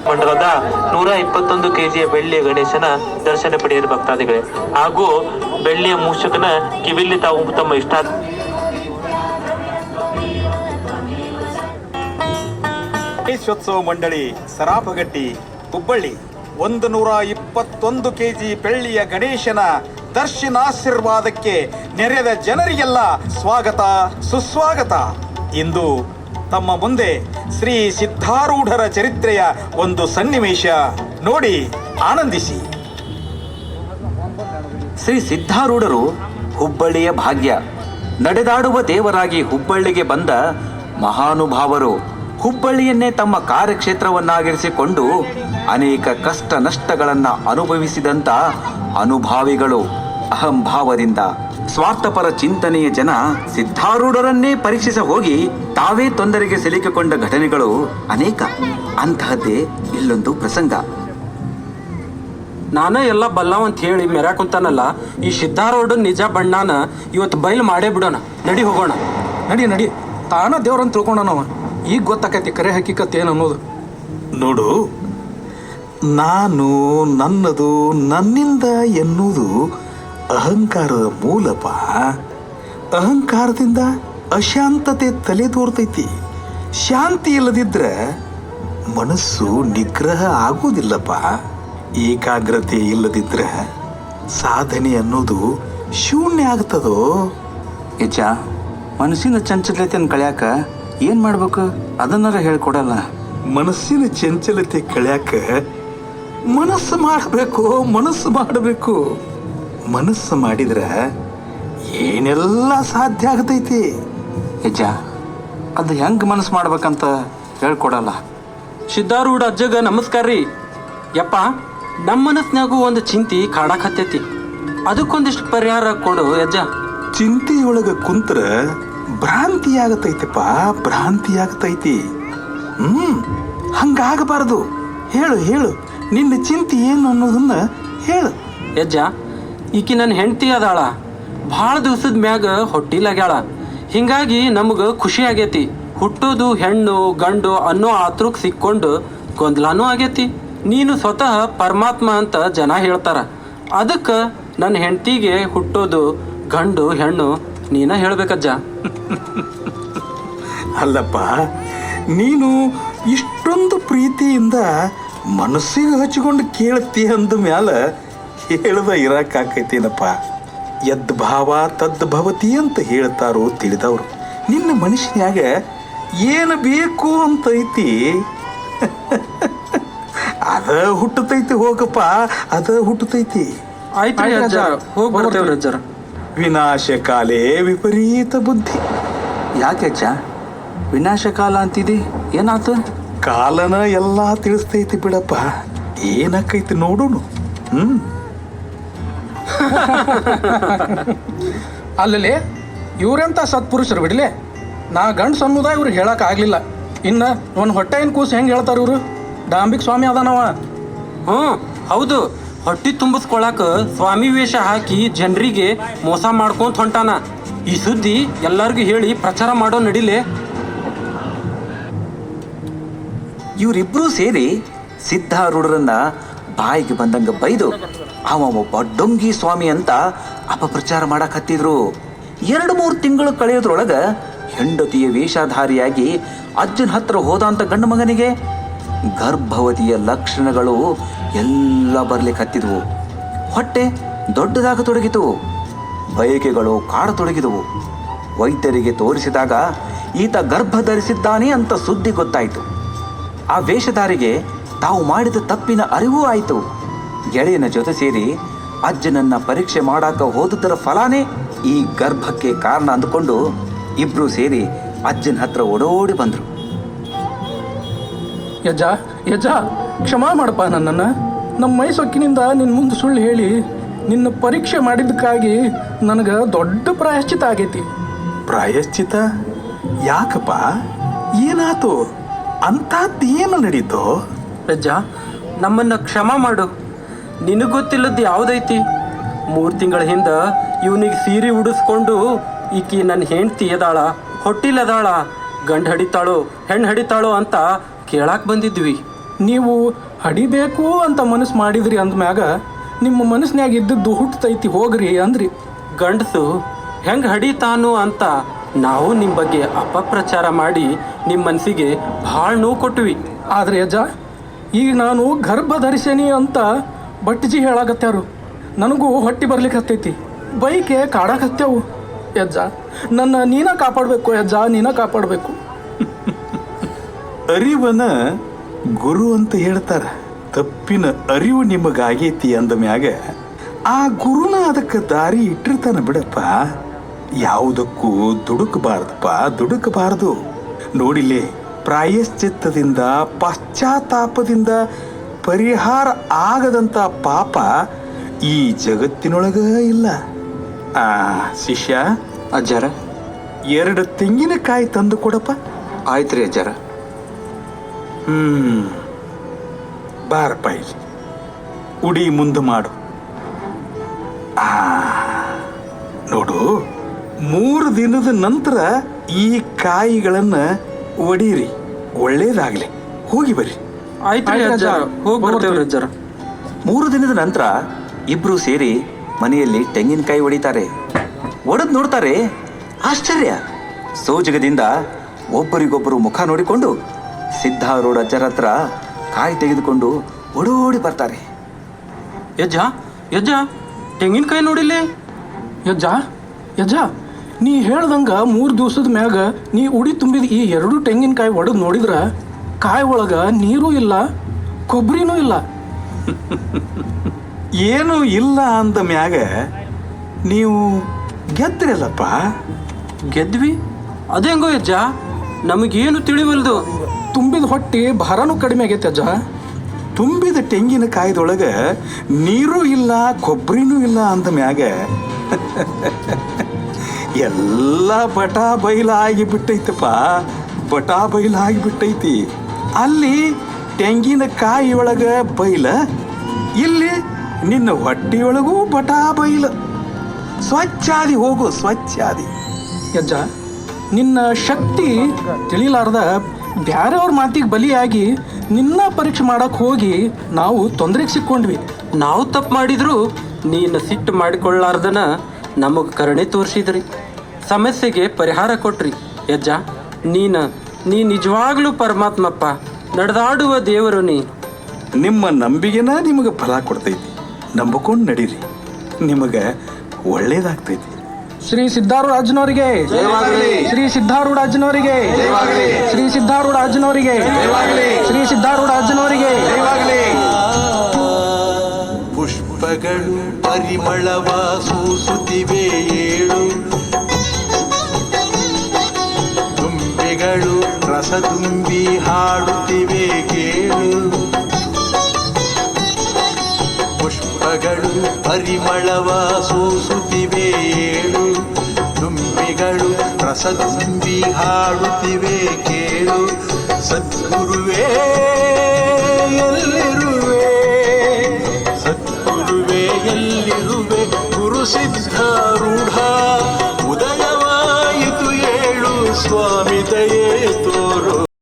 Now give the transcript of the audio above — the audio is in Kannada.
ಮಂಡಲದ 121 ಕೆಜಿಯ ಬೆಳ್ಳಿಯ ಗಣೇಶನ ದರ್ಶನ ಪಡೆಯಲು ಭಕ್ತಾದಿಗಳೇ ಹಾಗೂ ಬೆಳ್ಳಿಯ ಮೂಷಕನ ಕಿವಿಲಿ ತಾವು ತಮ್ಮ ಇಷ್ಟ ಗಣೇಶೋತ್ಸವ ಮಂಡಳಿ ಸರಾಪಗಟ್ಟಿ ಹುಬ್ಬಳ್ಳಿ 121 ಕೆಜಿ ಬೆಳ್ಳಿಯ ಗಣೇಶನ ದರ್ಶನಾಶೀರ್ವಾದಕ್ಕೆ ನೆರೆದ ಜನರಿಗೆಲ್ಲ ಸ್ವಾಗತ ಸುಸ್ವಾಗತ. ಇಂದು ತಮ್ಮ ಮುಂದೆ ಶ್ರೀ ಸಿದ್ಧಾರೂಢರ ಚರಿತ್ರೆಯ ಒಂದು ಸನ್ನಿವೇಶ ನೋಡಿ ಆನಂದಿಸಿ. ಶ್ರೀ ಸಿದ್ಧಾರೂಢರು ಹುಬ್ಬಳ್ಳಿಯ ಭಾಗ್ಯ. ನಡೆದಾಡುವ ದೇವರಾಗಿ ಹುಬ್ಬಳ್ಳಿಗೆ ಬಂದ ಮಹಾನುಭಾವರು. ಹುಬ್ಬಳ್ಳಿಯನ್ನೇ ತಮ್ಮ ಕಾರ್ಯಕ್ಷೇತ್ರವನ್ನಾಗಿರಿಸಿಕೊಂಡು ಅನೇಕ ಕಷ್ಟ ನಷ್ಟಗಳನ್ನು ಅನುಭವಿಸಿದಂಥ ಅನುಭಾವಿಗಳು. ಅಹಂಭಾವದಿಂದ ಸ್ವಾರ್ಥಪರ ಚಿಂತನೆಯ ಜನ ಸಿದ್ಧಾರೂಢರನ್ನೇ ಪರೀಕ್ಷಿಸ ಹೋಗಿ ತಾವೇ ತೊಂದರೆಗೆ ಸಿಲುಕಿಕೊಂಡ ಘಟನೆಗಳು ಅನೇಕ. ಅಂತಹದ್ದೇ ಇಲ್ಲೊಂದು ಪ್ರಸಂಗ. ನಾನ ಎಲ್ಲ ಬಲ್ಲವ ಅಂತ ಹೇಳಿ ಮೆರಾಕುಂತಾನಲ್ಲ, ಈ ಸಿದ್ಧಾರೂಢ ನಿಜ ಬಣ್ಣನ ಇವತ್ತು ಬಯಲು ಮಾಡೇ ಬಿಡೋಣ. ನಡಿ ಹೋಗೋಣ. ನಡಿ ನಡಿ, ತಾನ ದೇವ್ರಂತ ತಿಳ್ಕೊಂಡನವ. ಈಗ ಗೊತ್ತಾಕೈತಿ ಕರೆ ಹಕ್ಕಿಕತ್ ಏನು ಅನ್ನೋದು. ನೋಡು, ನಾನು ನನ್ನದು ನನ್ನಿಂದ ಎನ್ನುವುದು ಅಹಂಕಾರದ ಮೂಲಪ. ಅಹಂಕಾರದಿಂದ ಅಶಾಂತತೆ ತಲೆದೋರ್ತೈತಿ. ಶಾಂತಿ ಇಲ್ಲದಿದ್ರೆ ಮನಸ್ಸು ನಿಗ್ರಹ ಆಗುವುದಿಲ್ಲಪ್ಪ. ಏಕಾಗ್ರತೆ ಇಲ್ಲದಿದ್ರೆ ಸಾಧನೆ ಅನ್ನೋದು ಶೂನ್ಯ ಆಗ್ತದೋ. ಯಜ್ಜ, ಮನಸ್ಸಿನ ಚಂಚಲತೆಯನ್ನು ಕಳ್ಯಾಕ ಏನ್ ಮಾಡ್ಬೇಕು ಅದನ್ನಾರ ಹೇಳ್ಕೊಡಲ್ಲ. ಮನಸ್ಸಿನ ಚಂಚಲತೆ ಕಳ್ಯಾಕ ಮನಸ್ಸು ಮಾಡಬೇಕು. ಮನಸ್ಸು ಮಾಡಿದ್ರೆ ಏನೆಲ್ಲ ಸಾಧ್ಯ ಆಗ್ತೈತಿ. ಯಜ್ಜ, ಅದು ಹೆಂಗ್ ಮನಸ್ಸು ಮಾಡ್ಬೇಕಂತ ಹೇಳ್ಕೊಡಲ್ಲ. ಸಿದ್ಧಾರೂಢ ಅಜ್ಜಗ ನಮಸ್ಕಾರ ರೀ. ಯಪ್ಪ, ನಮ್ಮ ಮನಸ್ಸಿನಾಗೂ ಒಂದು ಚಿಂತಿ ಕಾಡಾಕತ್ತೈತಿ. ಅದಕ್ಕೊಂದಿಷ್ಟು ಪರಿಹಾರ ಕೊಡು ಯಜ್ಜ. ಚಿಂತೆಯೊಳಗ ಕುಂತ್ರ ಭ್ರಾಂತಿ ಆಗತೈತಿ. ಹಂಗಾಗಬಾರದು. ಹೇಳು ನಿನ್ನ ಚಿಂತೆ ಏನು ಅನ್ನೋದನ್ನ ಹೇಳು. ಯಜ್ಜ, ಈಕಿ ನನ್ನ ಹೆಂಡತಿ ಅದಾಳ. ಭಾಳ ದಿವಸದ ಮ್ಯಾಗ ಹೊಟ್ಟಿಲಾಗ್ಯಾಳ. ಹಿಂಗಾಗಿ ನಮಗೆ ಖುಷಿ ಆಗೈತಿ. ಹುಟ್ಟೋದು ಹೆಣ್ಣು ಗಂಡು ಅನ್ನೋ ಆತೃಕ್ ಸಿಕ್ಕೊಂಡು ಗೊಂದಲಾನೂ ಆಗೈತಿ. ನೀನು ಸ್ವತಃ ಪರಮಾತ್ಮ ಅಂತ ಜನ ಹೇಳ್ತಾರ. ಅದಕ್ಕೆ ನನ್ನ ಹೆಂಡತಿಗೆ ಹುಟ್ಟೋದು ಗಂಡು ಹೆಣ್ಣು ನೀನ ಹೇಳ್ಬೇಕಜ್ಜ. ಅಲ್ಲಪ್ಪ, ನೀನು ಇಷ್ಟೊಂದು ಪ್ರೀತಿಯಿಂದ ಮನಸ್ಸಿಗೆ ಹಚ್ಚಿಕೊಂಡು ಕೇಳ್ತಿ ಅಂದ ಮ್ಯಾಲ ಹೇಳ್ದ ಇರಕ್ಕಾಕೈತೇನಪ್ಪ. ಯದ್ಭಾವ ತದ್ಭವತಿ ಅಂತ ಹೇಳ್ತಾರೋ ತಿಳಿದವರು. ನಿನ್ನ ಮನುಷ್ಯನ್ಯಾಗ ಏನು ಬೇಕು ಅಂತೈತಿ ಅದ ಹುಟ್ಟತೈತಿ. ಹೋಗಪ್ಪ, ಅದ ಹುಟ್ಟತೈತಿ. ಆಯ್ತು ಅಜ್ಜ, ಹೋಗಿ ಬರ್ತೇವ್ರಿ ಅಜ್ಜರ. ವಿನಾಶ ಕಾಲೇ ವಿಪರೀತ ಬುದ್ಧಿ. ಯಾಕೆ ಅಜ್ಜ ವಿನಾಶಕಾಲ ಅಂತಿದಿ? ಏನಾತು? ಕಾಲನ ಎಲ್ಲ ತಿಳಿಸ್ತೈತಿ ಬಿಡಪ್ಪ. ಏನಕ್ಕೈತಿ ನೋಡೋಣ. ಅಲ್ಲಲ್ಲಿ ಇವ್ರೆಂತ ಸತ್ಪುರುಷರು ಬಿಡ್ಲೆ. ನಾ ಗಂಡು ಸಣ್ಣದ ಇವ್ರಿಗೆ ಹೇಳಕ್ ಆಗ್ಲಿಲ್ಲ. ಇನ್ನ ಒಂದು ಹೊಟ್ಟೆயின் ಕೂಸು ಹೆಂಗೆ ಹೇಳ್ತಾರ ಇವರು? ಡಾಂಬಿಕ್ ಸ್ವಾಮಿ ಅದಾನವ. ಹೌದು, ಹೊಟ್ಟಿ ತುಂಬಿಸ್ಕೊಳಕ ಸ್ವಾಮಿ ವೇಷ ಹಾಕಿ ಜನರಿಗೆ ಮೋಸ ಮಾಡ್ಕೊಂತ ಹೊಂಟಾನ. ಈ ಸುದ್ದಿ ಎಲ್ಲರಿಗೂ ಹೇಳಿ ಪ್ರಚಾರ ಮಾಡೋ ನಡಿಲೆ. ಇವರಿಬ್ರು ಸೇರಿ ಸಿದ್ಧಾರೂಢರನ್ನ ಬಾಯಿಗೆ ಬಂದಂಗ ಬೈದು ಅವ ಒಬ್ಬ ಡೊಂಗಿ ಸ್ವಾಮಿ ಅಂತ ಅಪಪ್ರಚಾರ ಮಾಡಕ್ ಹತ್ತಿದ್ರು. 2-3 ತಿಂಗಳು ಕಳೆಯೋದ್ರೊಳಗ ಹೆಂಡತಿಯ ವೇಷಧಾರಿಯಾಗಿ ಅಜ್ಜನ ಹತ್ರ ಹೋದಂತ ಗಂಡು ಮಗನಿಗೆ ಗರ್ಭವತಿಯ ಲಕ್ಷಣಗಳು ಎಲ್ಲ ಬರ್ಲಿಕ್ಕೆ ಹತ್ತಿದ್ವು. ಹೊಟ್ಟೆ ದೊಡ್ಡದಾಗತೊಡಗಿತು. ಬಯಕೆಗಳು ಕಾಡತೊಡಗಿದವು. ವೈದ್ಯರಿಗೆ ತೋರಿಸಿದಾಗ ಈತ ಗರ್ಭ ಧರಿಸಿದ್ದಾನೆ ಅಂತ ಸುದ್ದಿ ಗೊತ್ತಾಯಿತು. ಆ ವೇಷಧಾರಿಗೆ ತಾವು ಮಾಡಿದ ತಪ್ಪಿನ ಅರಿವೂ ಆಯಿತು. ಗೆಳೆಯನ ಜೊತೆ ಸೇರಿ ಅಜ್ಜನನ್ನ ಪರೀಕ್ಷೆ ಮಾಡಾಕ ಹೋದುದರ ಫಲಾನೇ ಈ ಗರ್ಭಕ್ಕೆ ಕಾರಣ ಅಂದುಕೊಂಡು ಇಬ್ರು ಸೇರಿ ಅಜ್ಜನ ಹತ್ರ ಓಡೋಡಿ ಬಂದ್ರು. ಯಜ್ಜ ಕ್ಷಮಾ ಮಾಡಪ್ಪ ನನ್ನನ್ನು. ನಮ್ಮ ಮೈ ಸೊಕ್ಕಿನಿಂದ ನಿನ್ನ ಮುಂದೆ ಸುಳ್ಳು ಹೇಳಿ ನಿನ್ನ ಪರೀಕ್ಷೆ ಮಾಡಿದ್ದಕ್ಕಾಗಿ ನನಗೆ ದೊಡ್ಡ ಪ್ರಾಯಶ್ಚಿತ ಆಗೈತಿ. ಪ್ರಾಯಶ್ಚಿತ ಯಾಕಪ್ಪ? ಏನಾತು? ಅಂಥದ್ದೇನು ನಡೀತೋ? ಅಜ್ಜ, ನಮ್ಮನ್ನ ಕ್ಷಮಾ ಮಾಡು. ನಿನಗೆ ಗೊತ್ತಿಲ್ಲದ್ದು ಯಾವುದೈತಿ? 3 ತಿಂಗಳ ಹಿಂದೆ ಇವನಿಗೆ ಸೀರೆ ಉಡಿಸ್ಕೊಂಡು ಈಕಿ ನನ್ನ ಹೆಂಡ್ತಿ ಅದಾಳ, ಹೊಟ್ಟಿಲದಾಳ, ಗಂಡು ಹಡಿತಾಳೋ ಹೆಣ್ಣು ಹಡಿತಾಳೋ ಅಂತ ಕೇಳಾಕ್ ಬಂದಿದ್ವಿ. ನೀವು ಹಡಿಬೇಕು ಅಂತ ಮನಸ್ಸು ಮಾಡಿದ್ರಿ ಅಂದ್ಮ್ಯಾಗ ನಿಮ್ಮ ಮನಸ್ಸಿನಾಗ ಇದ್ದದ್ದು ಹುಟ್ಟತೈತಿ ಹೋಗ್ರಿ ಅಂದ್ರಿ. ಗಂಡಸು ಹೆಂಗೆ ಹಡಿತಾನು ಅಂತ ನಾವು ನಿಮ್ಮ ಬಗ್ಗೆ ಅಪಪ್ರಚಾರ ಮಾಡಿ ನಿಮ್ಮ ಮನಸ್ಸಿಗೆ ಭಾಳ ನೋವು ಕೊಟ್ವಿ. ಆದ್ರೆ ಅಜ್ಜ, ಈಗ ನಾನು ಗರ್ಭ ಧರಿಸೇನಿ ಅಂತ ಬಟ್ಟಜಿ ಹೇಳಾಕತ್ಯಾರು. ನನಗೂ ಹೊಟ್ಟಿ ಬರ್ಲಿಕ್ಕೆ ಹತ್ತೈತಿ, ಬೈಕೆ ಕಾಡಾಕತ್ಯಾವು. ಯಜ್ಜ, ನನ್ನ ನೀನ ಕಾಪಾಡಬೇಕು ಯಜ್ಜ, ನೀನ ಕಾಪಾಡಬೇಕು. ಅರಿವನ ಗುರು ಅಂತ ಹೇಳ್ತಾರ. ತಪ್ಪಿನ ಅರಿವು ನಿಮಗಾಗೈತಿ ಅಂದ ಮ್ಯಾಗ ಆ ಗುರುನ ಅದಕ್ಕೆ ದಾರಿ ಇಟ್ಟಿರ್ತಾನ ಬಿಡಪ್ಪ. ಯಾವುದಕ್ಕೂ ದುಡುಕಬಾರದು. ನೋಡಿಲೆ, ಪ್ರಾಯಶ್ಚಿತ್ತದಿಂದ ಪಶ್ಚಾತ್ತಾಪದಿಂದ ಪರಿಹಾರ ಆಗದಂತ ಪಾಪ ಈ ಜಗತ್ತಿನೊಳಗ ಇಲ್ಲ. ಶಿಷ್ಯ, ಅಜ್ಜಾರ 2 ತೆಂಗಿನಕಾಯಿ ತಂದು ಕೊಡಪ್ಪ. ಆಯ್ತ್ರಿ ಅಜ್ಜಾರ. ಬಾರಪ್ಪ ಇಲ್ಲಿ, ಉಡಿ ಮುಂದೆ ಮಾಡು. ನೋಡು, 3 ದಿನದ ನಂತರ ಈ ಕಾಯಿಗಳನ್ನ ಒಡೀರಿ, ಒಳ್ಳೇದಾಗ್ಲಿ. ಹೋಗಿ ಬರ್ರಿ. ಆಯ್ತು ಅಜ್ಜ, ಹೋಗಿ ಬರ್ತೇವ್ರಿ ಅಜ್ಜಾರ. 3 ದಿನದ ನಂತರ ಇಬ್ರು ಸೇರಿ ಮನೆಯಲ್ಲಿ ತೆಂಗಿನಕಾಯಿ ಹೊಡಿತಾರೆ. ಒಡೆದು ನೋಡ್ತಾರೆ, ಆಶ್ಚರ್ಯ. ಸೋಜಗದಿಂದ ಒಬ್ಬರಿಗೊಬ್ಬರು ಮುಖ ನೋಡಿಕೊಂಡು ಸಿದ್ಧಾರೂಢ ಅಜ್ಜರ ಹತ್ರ ಕಾಯಿ ತೆಗೆದುಕೊಂಡು ಓಡೋಡಿ ಬರ್ತಾರೆ. ಯಜ್ಜ ತೆಂಗಿನಕಾಯಿ ನೋಡಿಲ್ಲೇ. ಯಜ್ಜ, ನೀ ಹೇಳ್ದಂಗ 3 ದಿವಸದ ಮ್ಯಾಗ ನೀ ಉಡಿ ತುಂಬಿದ ಈ 2 ತೆಂಗಿನಕಾಯಿ ಒಡೆದು ನೋಡಿದ್ರ ಕಾಯಿ ಒಳಗ ನೀರು ಇಲ್ಲ, ಕೊಬ್ಬರಿನೂ ಇಲ್ಲ. ಏನೂ ಇಲ್ಲ ಅಂದ ಮ್ಯಾಗ ನೀವು ಗೆದ್ರಲ್ಲಪ್ಪ. ಗೆದ್ವಿ? ಅದೇಂಗೋ ಯಜ್ಜ, ನಮಗೇನು ತಿಳಿವಲ್ದು. ತುಂಬಿದ ಹೊಟ್ಟಿ ಭಾರನೂ ಕಡಿಮೆ ಆಗೈತೆ ಅಜ್ಜ. ತುಂಬಿದ ತೆಂಗಿನಕಾಯ್ದೊಳಗ ನೀರು ಇಲ್ಲ, ಕೊಬ್ಬರಿನೂ ಇಲ್ಲ ಅಂದ ಮ್ಯಾಗ ಎಲ್ಲ ಬಟಾ ಬೈಲಾಗಿ ಬಿಟ್ಟೈತಪ್ಪ. ಅಲ್ಲಿ ತೆಂಗಿನಕಾಯಿ ಒಳಗ ಬೈಲ, ಇಲ್ಲಿ ನಿನ್ನ ಹೊಟ್ಟಿಯೊಳಗೂ ಬಟಾ ಬೈಲ. ಸ್ವಚ್ಛಾದಿ ಹೋಗು, ಸ್ವಚ್ಛಾದಿ. ಯಜ್ಜ, ನಿನ್ನ ಶಕ್ತಿ ತಿಳಿಲಾರ್ದ ಬ್ಯಾರೆಯವ್ರ ಮಾತಿಗೆ ಬಲಿಯಾಗಿ ನಿನ್ನ ಪರೀಕ್ಷೆ ಮಾಡಕ್ ಹೋಗಿ ನಾವು ತೊಂದರೆಗೆ ಸಿಕ್ಕೊಂಡ್ವಿ. ನಾವು ತಪ್ಪು ಮಾಡಿದ್ರು ನೀನು ಸಿಟ್ಟು ಮಾಡಿಕೊಳ್ಳಾರ್ದನ ನಮಗೆ ಕರುಣೆ ತೋರಿಸಿದ್ರಿ, ಸಮಸ್ಯೆಗೆ ಪರಿಹಾರ ಕೊಟ್ರಿ. ಯಜ್ಜ, ನೀ ನಿಜವಾಗ್ಲೂ ಪರಮಾತ್ಮಪ್ಪ, ನಡೆದಾಡುವ ದೇವರು ನೀ. ನಿಮ್ಮ ನಂಬಿಕೆನ ನಿಮಗೆ ಫಲ ಕೊಡ್ತೈತಿ. ನಂಬಿಕೊಂಡು ನಡೀರಿ, ನಿಮಗೆ ಒಳ್ಳೇದಾಗ್ತೈತಿ. ಶ್ರೀ ಸಿದ್ಧಾರೂಢಾಜನವರಿಗೆ, ಶ್ರೀ ಸಿದ್ಧಾರೂಢಾಜನವರಿಗೆ, ಶ್ರೀ ಸಿದ್ಧಾರೂಢಾಜನವರಿಗೆ, ಶ್ರೀ ಸಿದ್ಧಾರೂಢಾಜನವರಿಗೆ. ಪುಷ್ಪಗಳು ಪರಿಮಳವ ಸೂಸುತ್ತಿವೆ ಏಳು, ತುಂಬಿಗಳು ರಸ ತುಂಬಿ ಹಾಡುತ್ತಿವೆ ಕೇಳು. ಪುಷ್ಪಗಳು ಪರಿಮಳವ ಸೂಸುತ್ತಿವೆ ಏಳು, ತುಂಬಿಗಳು ರಸ ತುಂಬಿ ಹಾಡುತ್ತಿವೆ ಕೇಳು. ಸದ್ಗುರುವೇ